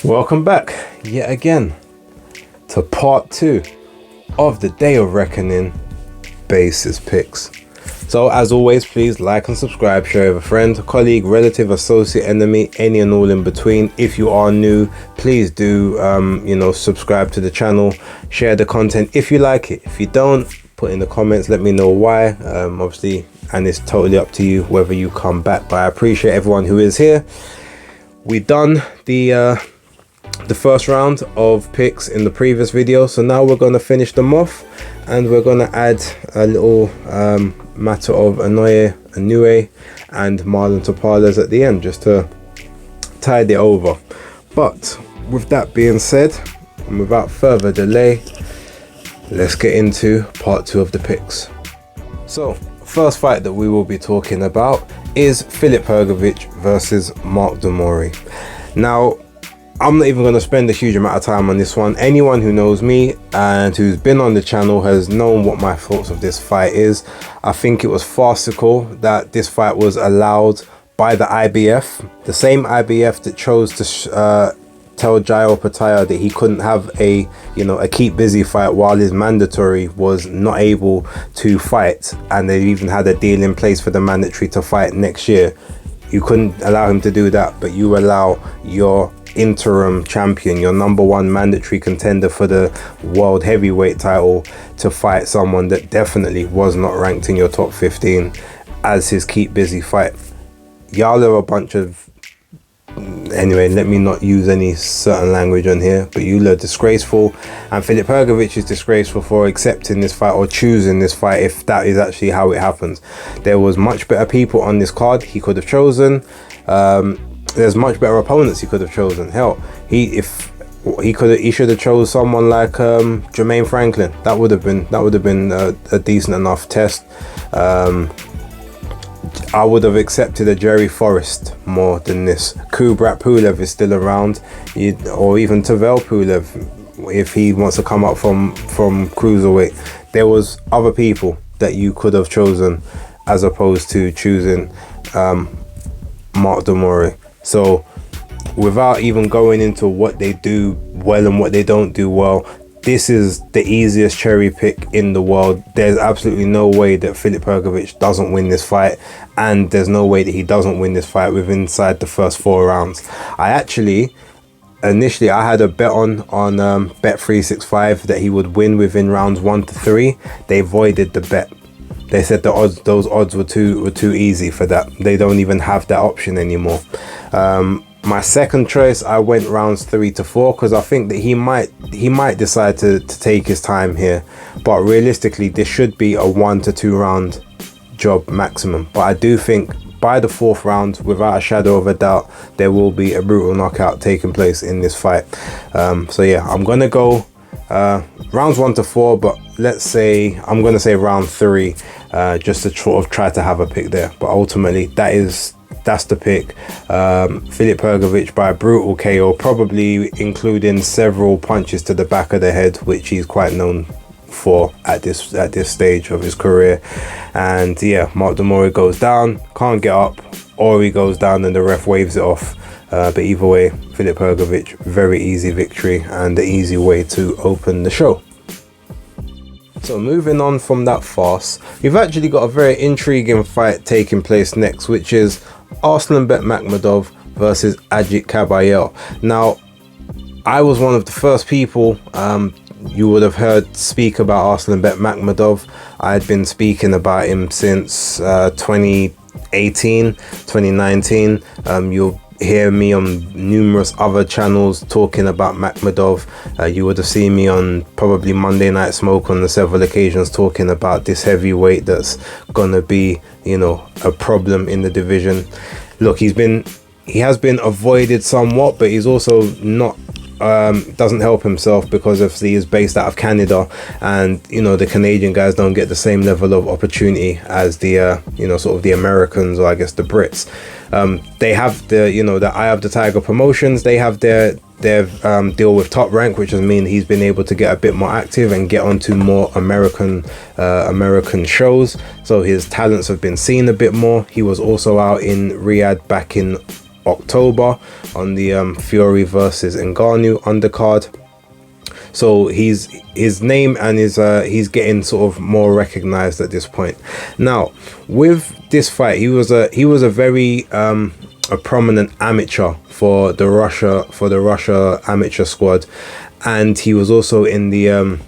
Welcome back yet again to part 2 of the Day of Reckoning basis picks. So as always, please like and subscribe, share with a friend, colleague, relative, associate, enemy, any and all in between. If you are new, please do subscribe to the channel, share the content if you like it. If you don't, put in the comments, let me know why. Obviously, and it's totally up to you whether you come back, but I appreciate everyone who is here. We done the first round of picks in the previous video, so now we're going to finish them off and we're going to add a little matter of Inoue and Marlon Tapales at the end, just to tide it over. But with that being said, and without further delay, let's get into part 2 of the picks. So first fight that we will be talking about is Hrgovic versus Mori. Now, I'm not even going to spend a huge amount of time on this one. Anyone who knows me and who's been on the channel has known what my thoughts of this fight is. I think it was farcical that this fight was allowed by the IBF, the same IBF that chose to tell Jai Opetaia that he couldn't have a keep busy fight while his mandatory was not able to fight, and they even had a deal in place for the mandatory to fight next year. You couldn't allow him to do that, but you allow your interim champion, your #1 mandatory contender for the world heavyweight title, to fight someone that definitely was not ranked in your top 15 as his keep busy fight. Y'all are a bunch of, anyway, let me not use any certain language on here, but you are disgraceful, and Hrgovic is disgraceful for accepting this fight or choosing this fight, if that is actually how it happens. There was much better people on this card he could have chosen. There's much better opponents he could have chosen. Hell, he should have chose someone like Jermaine Franklin. That would have been a decent enough test. I would have accepted a Jerry Forrest more than this. Kubrat Pulev is still around, or even Tavel Pulev if he wants to come up from cruiserweight. There was other people that you could have chosen as opposed to choosing Mori. So without even going into what they do well and what they don't do well, this is the easiest cherry pick in the world. There's absolutely no way that Hrgovic doesn't win this fight, and there's no way that he doesn't win this fight within inside the first 4 rounds. Initially I had a bet on Bet365 that he would win within rounds 1 to 3. They voided the bet. They said those odds were too easy for that. They don't even have that option anymore. My second choice, I went rounds 3 to 4 because I think that he might decide to take his time here. But realistically, this should be a 1 to 2 round job maximum. But I do think by the 4th round, without a shadow of a doubt, there will be a brutal knockout taking place in this fight. So yeah, I'm gonna go rounds 1 to 4, but let's say I'm gonna say round 3, just to sort of try to have a pick there. But ultimately, that's the pick. Hrgovic by brutal KO, probably including several punches to the back of the head, which he's quite known for at this stage of his career. And yeah, Mori goes down, can't get up, or he goes down and the ref waves it off. But either way, Hrgovic, very easy victory and the easy way to open the show. So moving on from that farce, we've actually got a very intriguing fight taking place next, which is Arslanbek Makhmadov versus Ajit Kabayel. Now, I was one of the first people you would have heard speak about Arslanbek Makhmadov. I had been speaking about him since 2018, 2019. You'll hear me on numerous other channels talking about Makhmadov. You would have seen me on probably Monday Night Smoke on the several occasions talking about this heavyweight that's gonna be, a problem in the division. Look, he has been avoided somewhat, but he's also not doesn't help himself because obviously he's based out of Canada, and the Canadian guys don't get the same level of opportunity as the sort of the Americans, or I guess the Brits. They have the Eye of the Tiger promotions. They have their deal with Top Rank, which has mean he's been able to get a bit more active and get onto more American shows, so his talents have been seen a bit more. He was also out in Riyadh back in October on the Fury versus Ngannou undercard. So his name and he's getting sort of more recognized at this point. Now with this fight, he was a very a prominent amateur for the Russia amateur squad, and he was also in the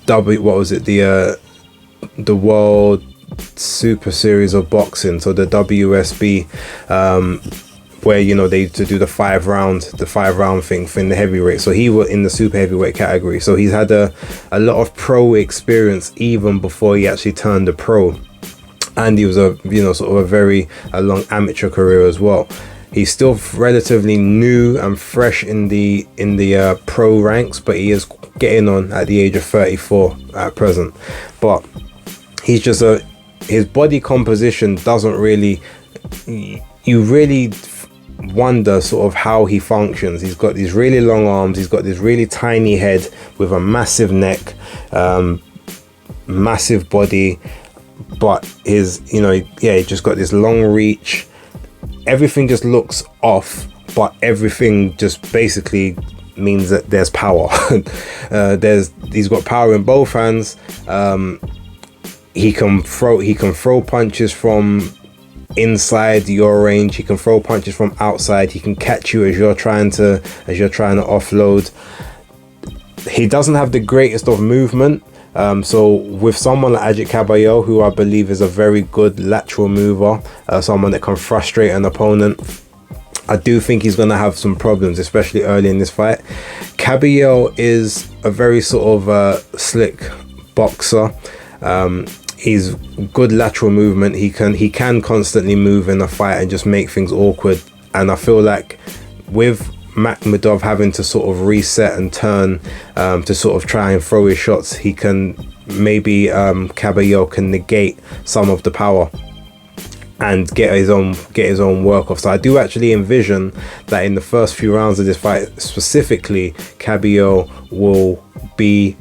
the World Super Series of Boxing, so the WSB, where, you know, they used to do the five round thing in the heavyweight. So he was in the super heavyweight category, so he's had a lot of pro experience even before he actually turned a pro. And he was a very long amateur career as well. He's still relatively new and fresh in the pro ranks, but he is getting on at the age of 34 at present. But he's just his body composition doesn't really, you really wonder sort of how he functions. He's got these really long arms, he's got this really tiny head with a massive neck, massive body, but he just got this long reach. Everything just looks off, but everything just basically means that there's power. He's got power in both hands. He can throw punches from inside your range. He can throw punches from outside. He can catch you as you're trying to offload. He doesn't have the greatest of movement. So with someone like Kabayel, who I believe is a very good lateral mover, someone that can frustrate an opponent, I do think he's going to have some problems, especially early in this fight. Kabayel is a very sort of slick boxer. He's good lateral movement. He can constantly move in a fight and just make things awkward. And I feel like with Makhmadov having to sort of reset and turn to sort of try and throw his shots, he can maybe Kabayel can negate some of the power and get his own work off. So I do actually envision that in the first few rounds of this fight specifically, Kabayel will be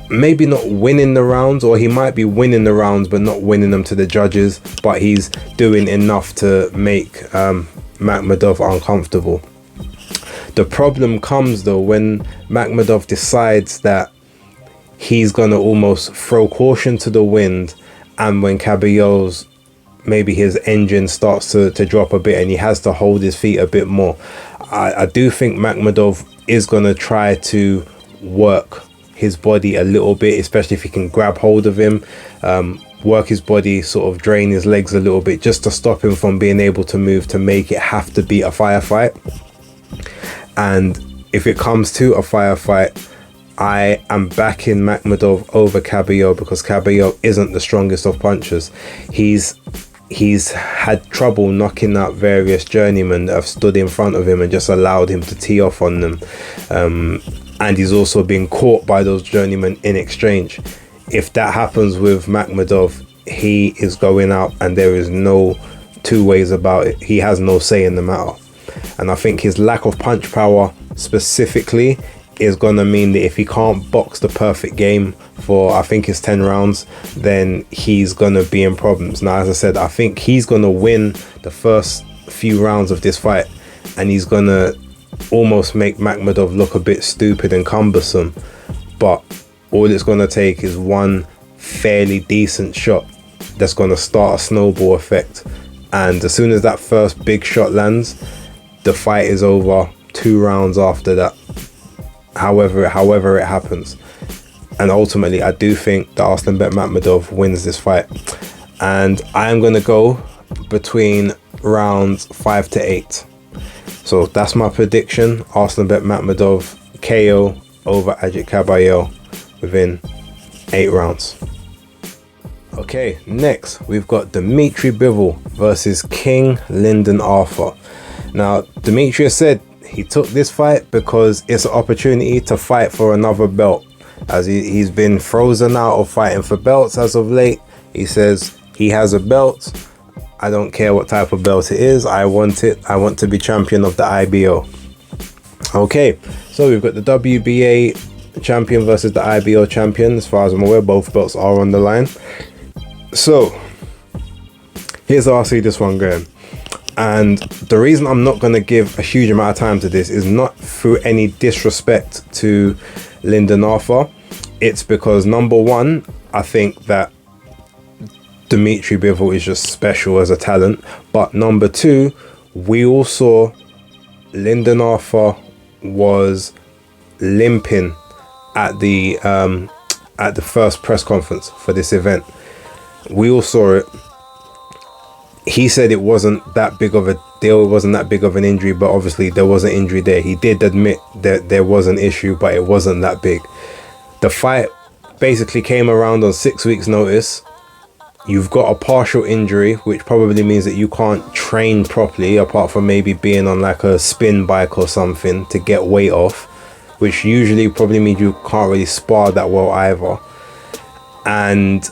maybe not winning the rounds, or he might be winning the rounds but not winning them to the judges, but he's doing enough to make Makhmadov uncomfortable. The problem comes though when Makhmadov decides that he's gonna almost throw caution to the wind, and when Kabayel's maybe his engine starts to drop a bit and he has to hold his feet a bit more. I do think Makhmadov is gonna try to work his body a little bit, especially if he can grab hold of him, work his body, sort of drain his legs a little bit, just to stop him from being able to move, to make it have to be a firefight. And if it comes to a firefight, I am backing Makhmadov over Kabayel, because Kabayel isn't the strongest of punchers. He's had trouble knocking out various journeymen that have stood in front of him and just allowed him to tee off on them. And he's also been caught by those journeymen in exchange. If that happens with Makhmadov, he is going out, and there is no two ways about it. He has no say in the matter. And I think his lack of punch power specifically is going to mean that if he can't box the perfect game for, I think it's 10 rounds, then he's going to be in problems. Now, as I said, I think he's going to win the first few rounds of this fight, and he's going to almost make Makhmadov look a bit stupid and cumbersome. But all it's going to take is one fairly decent shot that's going to start a snowball effect. And as soon as that first big shot lands, the fight is over 2 rounds after that, however it happens. And ultimately, I do think that Arslanbek Makhmadov wins this fight, and I am going to go between rounds 5 to 8. So that's my prediction: Arslanbek Makhmadov KO over Kabayel within 8 rounds. Okay, next we've got Dimitri Bivol versus King Lyndon Arthur. Now, Dimitri said he took this fight because it's an opportunity to fight for another belt, as he's been frozen out of fighting for belts as of late. He says he has a belt. I don't care what type of belt it is. I want it. I want to be champion of the IBO. Okay, so we've got the WBA champion versus the IBO champion. As far as I'm aware, both belts are on the line. So here's how I see this one going. And the reason I'm not going to give a huge amount of time to this is not through any disrespect to Lyndon Arthur. It's because, number one, I think that Dimitri Bivol is just special as a talent. But number two, we all saw Lyndon Arthur was limping at the first press conference for this event. We all saw it. He said it wasn't that big of a deal, it wasn't that big of an injury, but obviously there was an injury there. He did admit that there was an issue, but it wasn't that big. The fight basically came around on 6 weeks notice. You've got a partial injury, which probably means that you can't train properly, apart from maybe being on like a spin bike or something to get weight off, which usually probably means you can't really spar that well either. And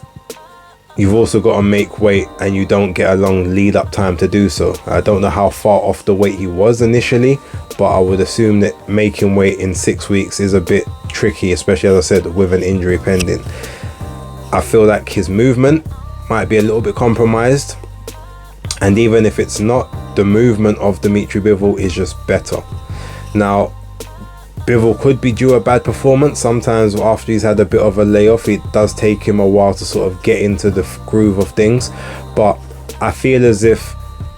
you've also got to make weight, and you don't get a long lead up time to do so. I don't know how far off the weight he was initially, but I would assume that making weight in 6 weeks is a bit tricky, especially, as I said, with an injury pending. I feel like his movement might be a little bit compromised, and even if it's not, the movement of Dimitri Bivol is just better. Now, Bivol could be due a bad performance. Sometimes after he's had a bit of a layoff, it does take him a while to sort of get into the groove of things. But I feel as if,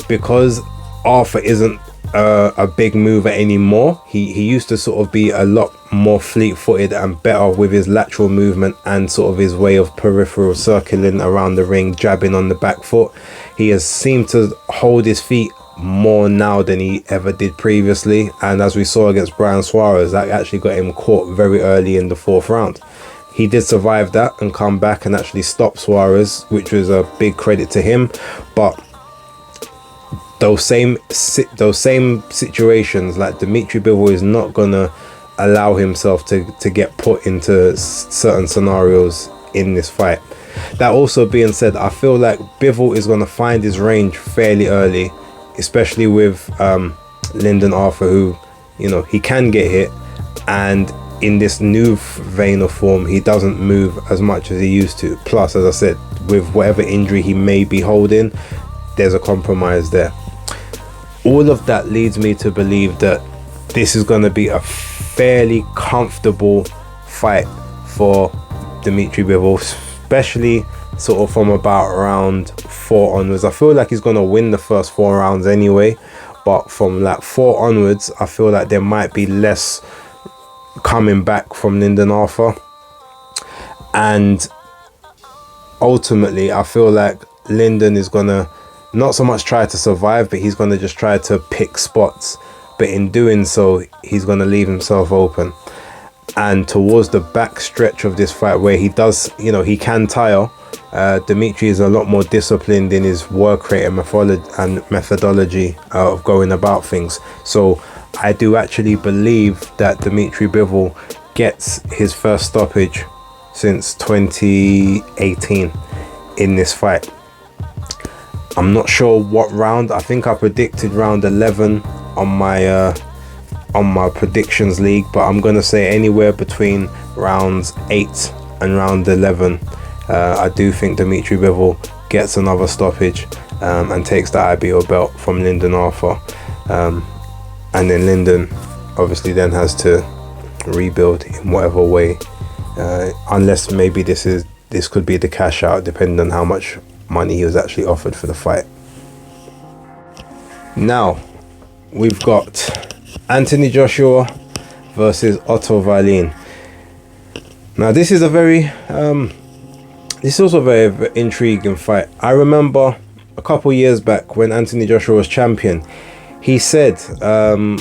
because Arthur isn't a big mover anymore, he used to sort of be a lot more fleet-footed and better with his lateral movement and sort of his way of peripheral circling around the ring, jabbing on the back foot. He has seemed to hold his feet more now than he ever did previously, and as we saw against Brian Suarez, that actually got him caught very early in the 4th round. He did survive that and come back and actually stop Suarez, which was a big credit to him. But those same situations, like Dimitri Bivol is not gonna allow himself to get put into certain scenarios in this fight. That also being said, I feel like Bivol is gonna find his range fairly early, especially with Lyndon Arthur, who, you know, he can get hit, and in this new vein of form, he doesn't move as much as he used to. Plus, as I said, with whatever injury he may be holding, there's a compromise there. All of that leads me to believe that this is going to be a fairly comfortable fight for Dimitri Bivol, especially sort of from about round 4 onwards. I feel like he's going to win the first 4 rounds anyway, but from like 4 onwards, I feel like there might be less coming back from Lyndon Arthur. And ultimately, I feel like Lyndon is going to not so much try to survive, but he's going to just try to pick spots. But in doing so, he's going to leave himself open. And towards the back stretch of this fight, where he does, you know, he can tire, Dimitri is a lot more disciplined in his work rate and methodology of going about things. So I do actually believe that Dimitri Bivol gets his first stoppage since 2018 in this fight. I'm not sure what round. I think I predicted round 11 on my predictions league, but I'm gonna say anywhere between rounds 8 and round 11. I do think Dimitri Bivol gets another stoppage and takes the IBO belt from Lyndon Arthur, and then Lyndon obviously then has to rebuild in whatever way, unless maybe this could be the cash out, depending on how much money he was actually offered for the fight. Now we've got Anthony Joshua versus Otto Wallin. Now this is a very this is also a very intriguing fight. I remember a couple years back when Anthony Joshua was champion, he said something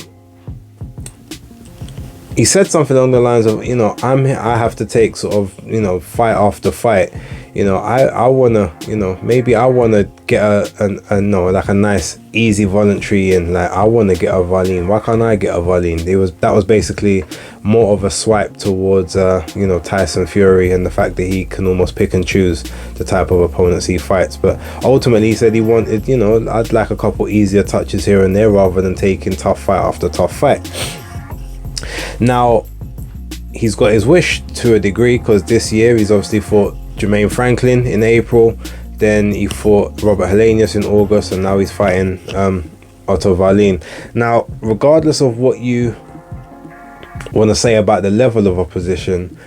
along the lines of, you know, I have to take sort of, you know, fight after fight. You know, I wanna, you know, maybe I wanna get a like a nice easy voluntary, and like I wanna get a Wallin. Why can't I get a Wallin? That was basically more of a swipe towards you know, Tyson Fury, and the fact that he can almost pick and choose the type of opponents he fights. But ultimately he said he wanted, you know, I'd like a couple easier touches here and there rather than taking tough fight after tough fight. Now he's got his wish to a degree, because this year he's obviously fought Jermaine Franklin in April, then he fought Robert Helenius in August, and now he's fighting Otto Wallin. Now, regardless of what you want to say about the level of opposition,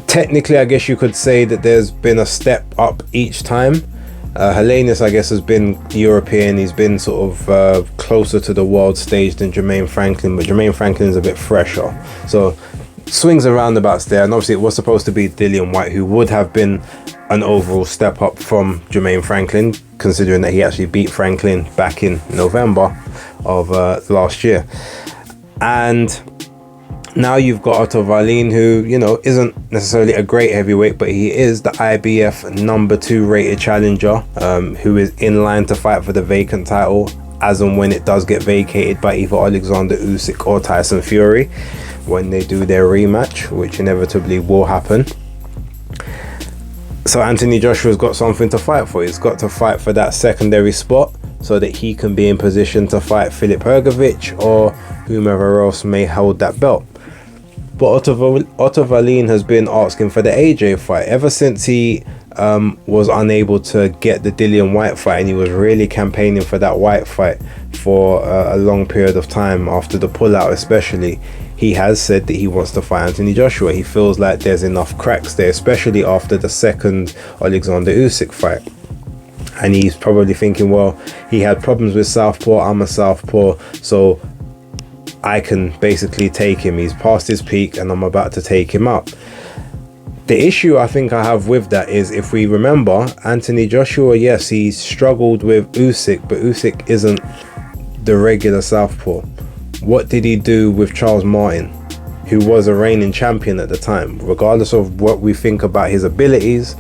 technically I guess you could say that there's been a step up each time. Helenius, I guess, has been European. He's been sort of closer to the world stage than Jermaine Franklin, but Jermaine Franklin is a bit fresher. So swings and roundabouts there. And obviously it was supposed to be Dillian Whyte, who would have been an overall step up from Jermaine Franklin, considering that he actually beat Franklin back in November of last year. And now you've got Otto Wallin, who, you know, isn't necessarily a great heavyweight, but he is the IBF #2 rated challenger, who is in line to fight for the vacant title as and when it does get vacated by either Alexander Usyk or Tyson Fury when they do their rematch, which inevitably will happen. So Anthony Joshua's got something to fight for. He's got to fight for that secondary spot so that he can be in position to fight Filip Hrgovic or whomever else may hold that belt. But Otto Wallin has been asking for the AJ fight ever since he was unable to get the Dillian Whyte fight, and he was really campaigning for that Whyte fight for a long period of time after the pullout especially. He has said that he wants to fight Anthony Joshua. He feels like there's enough cracks there, especially after the second Alexander Usyk fight. And he's probably thinking, well, he had problems with southpaw, I'm a southpaw, so I can basically take him. He's past his peak and I'm about to take him out. The issue I think I have with that is, if we remember, Anthony Joshua, yes, he struggled with Usyk, but Usyk isn't the regular southpaw. What did he do with Charles Martin, who was a reigning champion at the time? Regardless of what we think about his abilities,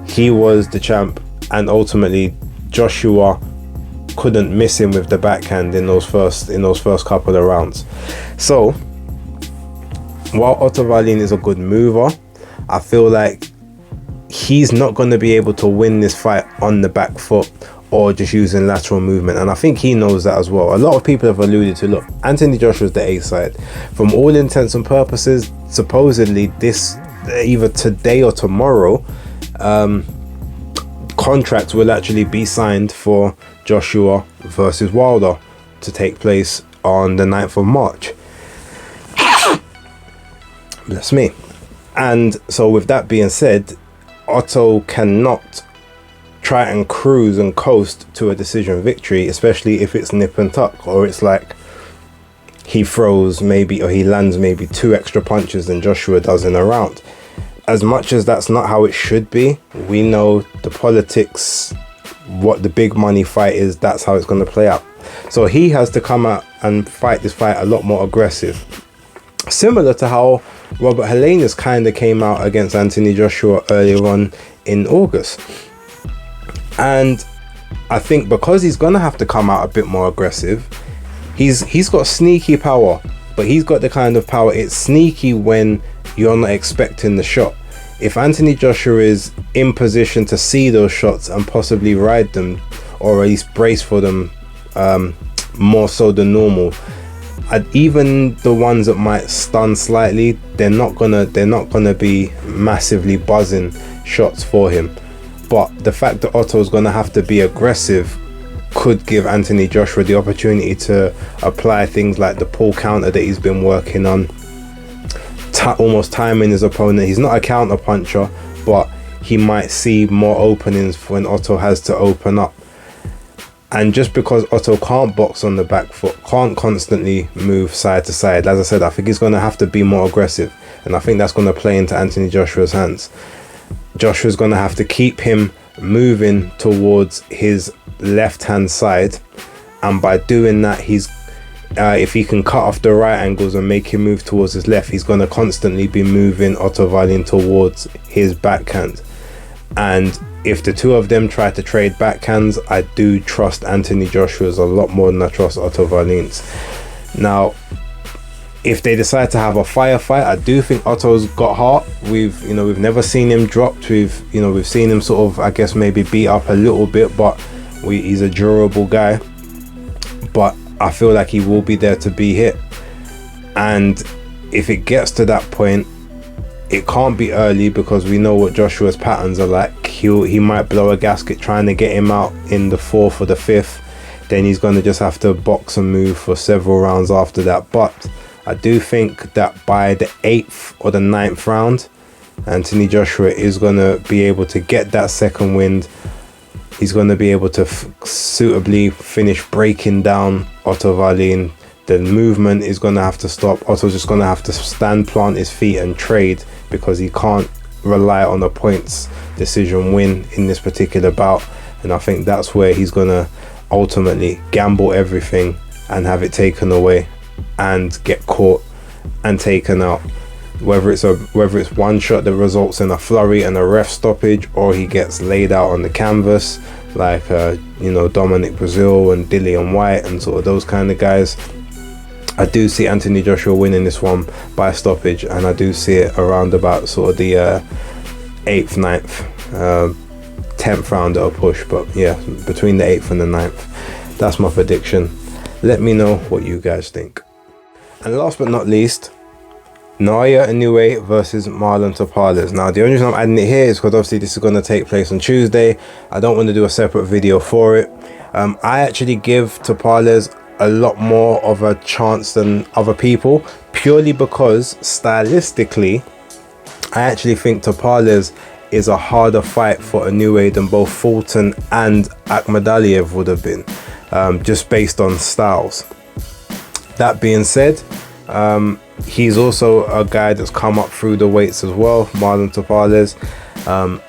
he was the champ, and ultimately Joshua couldn't miss him with the backhand in those first couple of rounds. So while Otto Wallin is a good mover, I feel like he's not going to be able to win this fight on the back foot or just using lateral movement, and I think he knows that as well. A lot of people have alluded to, look, Anthony Joshua's the A side. From all intents and purposes, supposedly this, either today or tomorrow, contracts will actually be signed for Joshua versus Wilder to take place on the 9th of March. Bless me. And so with that being said, Otto cannot try and cruise and coast to a decision victory, especially if it's nip and tuck, or it's like he throws maybe, or he lands maybe 2 extra punches than Joshua does in a round. As much as that's not how it should be, we know the politics, what the big money fight is, that's how it's going to play out. So he has to come out and fight this fight a lot more aggressive, similar to how Robert Helenius kind of came out against Anthony Joshua earlier on in August. And I think because he's going to have to come out a bit more aggressive, he's got sneaky power, but he's got the kind of power, it's sneaky when you're not expecting the shot. If Anthony Joshua is in position to see those shots and possibly ride them, or at least brace for them more so than normal, and even the ones that might stun slightly, they're not gonna be massively buzzing shots for him. But the fact that Otto's gonna have to be aggressive could give Anthony Joshua the opportunity to apply things like the pull counter that he's been working on, almost timing his opponent. He's not a counter puncher, but he might see more openings when Otto has to open up. And just because Otto can't box on the back foot, can't constantly move side to side, as I said, I think he's going to have to be more aggressive, and I think that's going to play into Anthony Joshua's hands. Joshua's going to have to keep him moving towards his left hand side, and by doing that, if he can cut off the right angles and make him move towards his left, he's going to constantly be moving Otto Wallin towards his backhand. And if the two of them try to trade backhands, I do trust Anthony Joshua's a lot more than I trust Otto Wallin's. Now, if they decide to have a firefight, I do think Otto's got heart. We've never seen him dropped. We've seen him sort of, I guess, maybe beat up a little bit, but he's a durable guy. But I feel like he will be there to be hit. And if it gets to that point, it can't be early, because we know what Joshua's patterns are like. He might blow a gasket trying to get him out in the 4th or the 5th. then he's going to just have to box and move for several rounds after that. But I do think that by the 8th or the 9th round, Anthony Joshua is going to be able to get that second wind. He's going to be able to suitably finish breaking down Otto Wallin. The movement is going to have to stop. Otto's just going to have to stand, plant his feet and trade, because he can't rely on a points decision win in this particular bout. And I think that's where he's going to ultimately gamble everything and have it taken away and get caught and taken out. Whether it's one shot that results in a flurry and a ref stoppage, or he gets laid out on the canvas like Dominic Brazil and Dillian White and sort of those kind of guys. I do see Anthony Joshua winning this one by stoppage, and I do see it around about sort of the 8th, 9th, 10th round at a push. But yeah, between the 8th and the 9th, that's my prediction. Let me know what you guys think. And last but not least, Naoya Inoue versus Marlon Tapales. Now, the only reason I'm adding it here is because obviously this is going to take place on Tuesday. I don't want to do a separate video for it. I actually give Tapales a lot more of a chance than other people, purely because stylistically, I actually think Tapales is a harder fight for Inoue than both Fulton and Akhmadaliev would have been, just based on styles. That being said, he's also a guy that's come up through the weights as well, Marlon Tapales,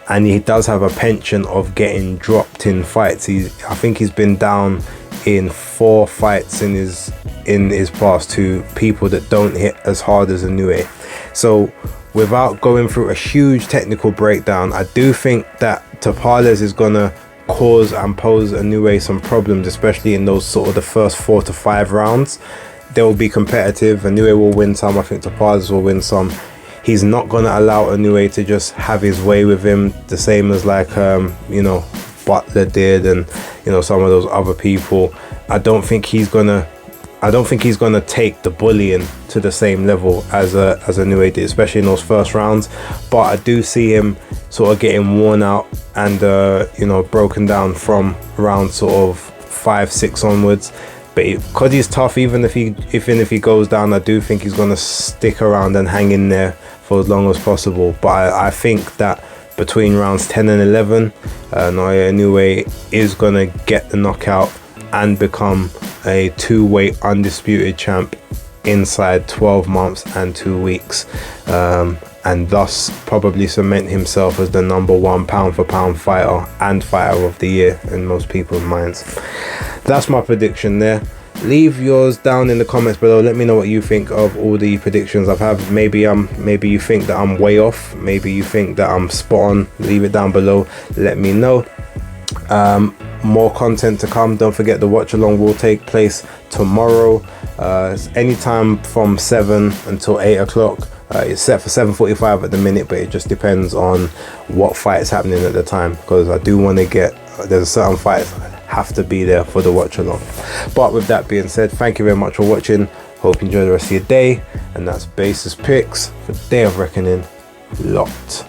and he does have a penchant of getting dropped in fights. I think he's been down in 4 fights in his past to people that don't hit as hard as Inoue. So without going through a huge technical breakdown, I do think that Tapales is gonna cause and pose Inoue some problems, especially in those sort of the first 4 to 5 rounds. They will be competitive. Inoue will win some. I think Tapales will win some. He's not going to allow Inoue to just have his way with him, the same as like Butler did, and some of those other people. I don't think he's gonna take the bullying to the same level as Inoue did, especially in those first rounds. But I do see him sort of getting worn out and broken down from round sort of 5, 6 onwards. But because he's tough, even if he goes down, I do think he's going to stick around and hang in there for as long as possible. But I think that between rounds 10 and 11, Naoya Inoue is going to get the knockout and become a 2-weight undisputed champ inside 12 months and 2 weeks, and thus probably cement himself as the #1 pound for pound fighter and fighter of the year in most people's minds. That's my prediction there. Leave yours down in the comments below. Let me know what you think of all the predictions I've had. Maybe you think that I'm way off. Maybe you think that I'm spot on. Leave it down below. Let me know. More content to come. Don't forget the watch along will take place tomorrow. Anytime from 7 until 8 o'clock. It's set for 7:45 at the minute, but it just depends on what fight is happening at the time, because I do want to there's certain fights have to be there for the watch along. But with that being said, thank you very much for watching. Hope you enjoy the rest of your day, and that's Basis Picks for Day of Reckoning locked.